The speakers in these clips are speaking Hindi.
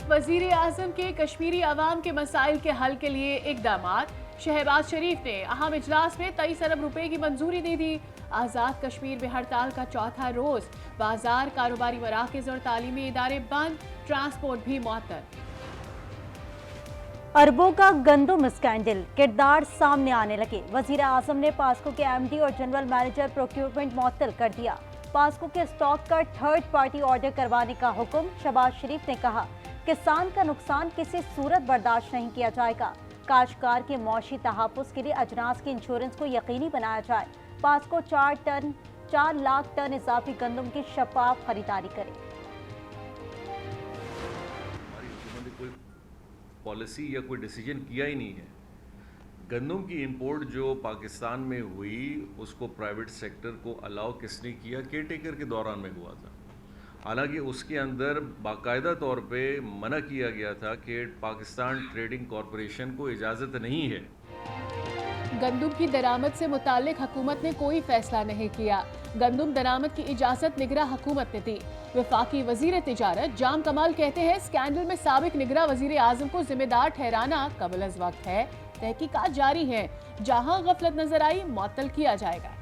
वजीर आजम के कश्मीरी अवाम के मसाइल के हल के लिए इकदामात। शहबाज शरीफ ने अहम इजलास में 23 अरब रुपए की मंजूरी दे दी। आज़ाद कश्मीर में हड़ताल का चौथा रोज, बाजार, कारोबारी मराकज और तालीमी इदारे बंद, ट्रांसपोर्ट भी मुअत्तल। अरबों का गंदुम स्कैंडल, किरदार सामने आने लगे। वजीर आजम ने पास्को के एमडी और जनरल मैनेजर प्रोक्योरमेंट मुअत्तल कर दिया। पास्को के स्टॉक का थर्ड पार्टी ऑर्डर करवाने का हुक्म। शहबाज शरीफ ने कहा, किसान का नुकसान किसी सूरत बर्दाश्त नहीं किया जाएगा। काश्तकार के मौशी तहफ़्फ़ुज़ के लिए अजनास के इंश्योरेंस को यकीनी बनाया जाए। पास्को 4 लाख टन इजाफी गंदम की शफाफ खरीदारी करे। कोई पॉलिसी या कोई डिसीजन किया ही नहीं है। गंदम की इंपोर्ट जो पाकिस्तान में हुई उसको प्राइवेट सेक्टर को अलाउ किसने किया? केयरटेकर के दौरान में हुआ था। हालांकि उसके अंदर बाकायदा तौर पे मना किया गया था कि पाकिस्तान ट्रेडिंग कॉरपोरेशन को इजाज़त नहीं है। गंदम की दरामद से मुताल्लिक हुकूमत ने कोई फैसला नहीं किया। गंदम दरामद की इजाजत निगरां हुकूमत ने दी। वफाकी वजीर तिजारत जाम कमाल कहते हैं, स्कैंडल में साबिक निगरां वजीर आजम को जिम्मेदार ठहराना कबल अज वक्त है। तहकीकात जारी है, जहां गफलत नजर आई मुअत्तल किया जाएगा।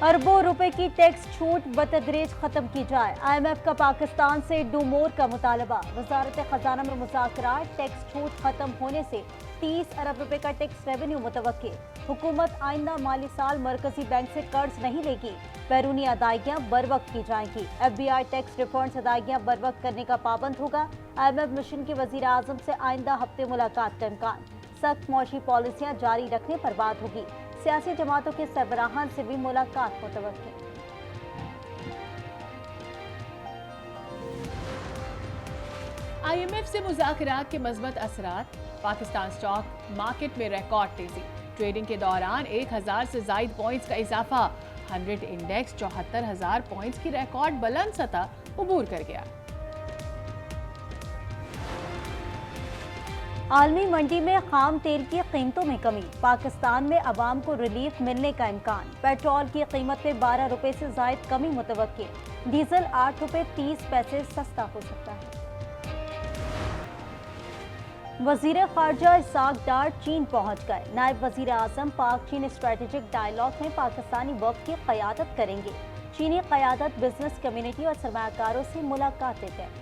अरबों रुपए की टैक्स छूट बतदरीज खत्म की जाए। IMF का पाकिस्तान से डू मोर का मुतालबा। वजारत खजाना में मुज़ाकरात। टैक्स छूट खत्म होने से 30 अरब रुपए का टैक्स रेवेन्यू मुतवक्किल। हुकूमत आइंदा माली साल मरकजी बैंक से कर्ज नहीं लेगी। बैरूनी अदायगियां बर वक्त की जाएंगी। FBI टैक्स रिफंड्स अदायगियां बर वक्त करने का पाबंद होगा। IMF मिशन के वजीर आजम से आइंदा हफ्ते मुलाकात का इम्कान। सख्त मौशी पॉलिसियां जारी रखने पर बात होगी। सियासी जमातों के सरबराहान से भी मुलाकात मुतवक्किल। IMF से मुज़ाकरात के मज़बूत असरात। पाकिस्तान स्टॉक मार्केट में रिकॉर्ड तेजी। ट्रेडिंग के दौरान 1000 से ज़ायद पॉइंट्स का इजाफा। 100 इंडेक्स 74,000 पॉइंट्स की रिकॉर्ड बुलंद सतह उबूर कर गया। आलमी मंडी में खाम तेल की कीमतों में कमी। पाकिस्तान में अवाम को रिलीफ मिलने का इम्कान। पेट्रोल की कीमत में 12 रुपए से जायद कमी मुतवक्किल। डीजल 8 रुपए 30 पैसे सस्ता हो सकता है। वजीर खारजा इसाक डार चीन पहुंच गए। नायब वजीर आजम पाक चीन स्ट्रेटेजिक डायलॉग में पाकिस्तानी वक्त की क़यादत करेंगे। चीनी क़यादत बिजनेस कम्युनिटी और सरमायाकारों से मुलाकातें करें।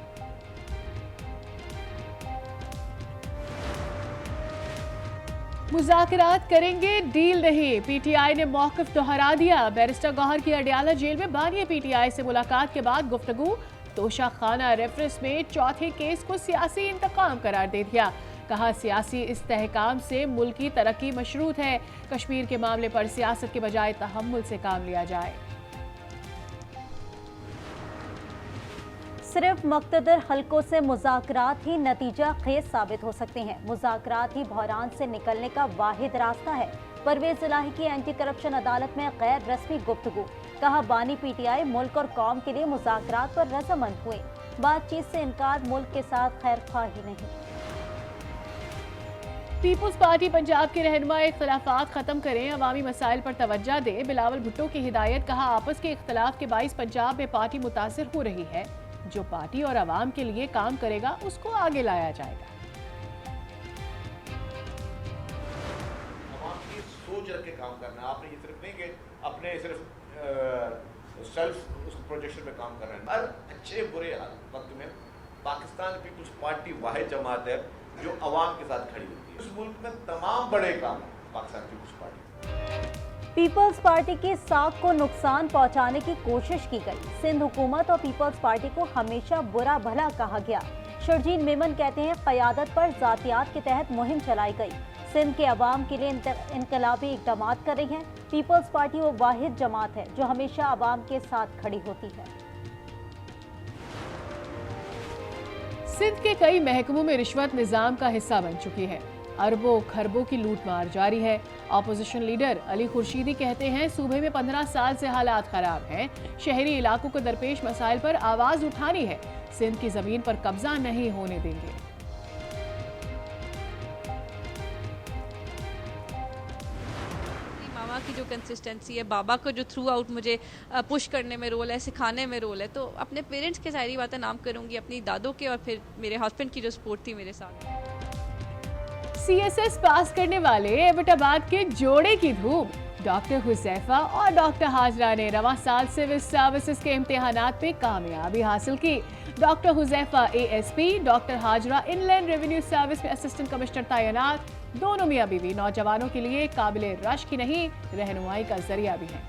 मुज़ाकरात करेंगे, डील नहीं। PTI ने मौक़िफ़ दोहरा दिया। बैरिस्टर गौहर की अडयाला जेल में बानी PTI से मुलाकात के बाद गुफ्तगू। तोशा खाना रेफरेंस में चौथे केस को सियासी इंतकाम करार दे दिया। कहा, सियासी इस्तेहकाम से मुल्क की तरक्की मशरूत है। कश्मीर के मामले पर सियासत के बजाय तहम्मुल से काम लिया जाए। सिर्फ मुक़्तदर हलकों से मुज़ाकरात ही नतीजा खेज साबित हो सकते हैं। मुज़ाकरात ही बहरान से निकलने का वाहिद रास्ता है। परवेज़ इलाही की एंटी करप्शन अदालत में गैर रस्मी गुफ्तगू। कहा, बानी PTI मुल्क और कौम के लिए मुज़ाकरात पर रज़ामंद हुए। बातचीत से इनकार मुल्क के साथ खैरख्वाही नहीं। पीपुल्स पार्टी पंजाब के रहनुमा इख्तलाफात खत्म करें, अवामी मसाइल पर तवज्जो दें। बिलावल भुट्टो की हिदायत। कहा, आपस के इख्तलाफ के बाइस पंजाब में पार्टी मुतासिर हो रही है। जो पार्टी और अवाम के लिए काम करेगा उसको आगे लाया जाएगा। अवाम की सोच रख के काम करना। आपने ये सिर्फ नहीं कि अपने सिर्फ सेल्फ उस प्रोजेक्शन पे काम करना है। हर अच्छे बुरे वक्त में पाकिस्तान पीपुल्स पार्टी वाहिद जमात है जो अवाम के साथ खड़ी होती है। इस मुल्क में तमाम बड़े काम Pakistan Peoples Party. Peoples Party की साख को नुकसान पहुंचाने की कोशिश की गई। सिंध हुकूमत और पीपल्स पार्टी को हमेशा बुरा भला कहा गया। शर्जील मेमन कहते हैं, क़यादत पर ज़ातियात के तहत मुहिम चलाई गई। सिंध के अवाम के लिए इनकलाबी इक़दाम कर रही है। पीपल्स पार्टी वो वाहिद जमात है जो हमेशा अवाम के साथ खड़ी होती है। सिंध के कई महकमों में रिश्वत निज़ाम का हिस्सा बन चुकी है। अरबों खरबों की लूटमार जारी है। अपोजिशन लीडर अली खुर्शीदी कहते हैं, सूबे में 15 साल से हालात खराब हैं। शहरी इलाकों को दरपेश मसाइल पर आवाज उठानी है। सिंध की जमीन पर कब्जा नहीं होने देंगे। मावा की जो कंसिस्टेंसी है, बाबा को जो थ्रू आउट मुझे पुश करने में रोल है, सिखाने में रोल है, तो अपने पेरेंट्स के सारी बातें नाम करूँगी, अपनी दादों के और फिर मेरे हस्बैंड की जो सपोर्ट थी मेरे साथ। CSS पास करने वाले एबटाबाद के जोड़े की धूम। डॉक्टर हुजैफा और डॉक्टर हाजरा ने रवां साल सिविल सर्विसेज के इम्तिहानात में कामयाबी हासिल की। Doctor Huzaifa ASP, doctor Hajra Inland Revenue Service में असिस्टेंट कमिश्नर तैनात। दोनों मियां बीवी नौजवानों के लिए काबिल रश्क ही नहीं, रहनुमाई का जरिया भी हैं।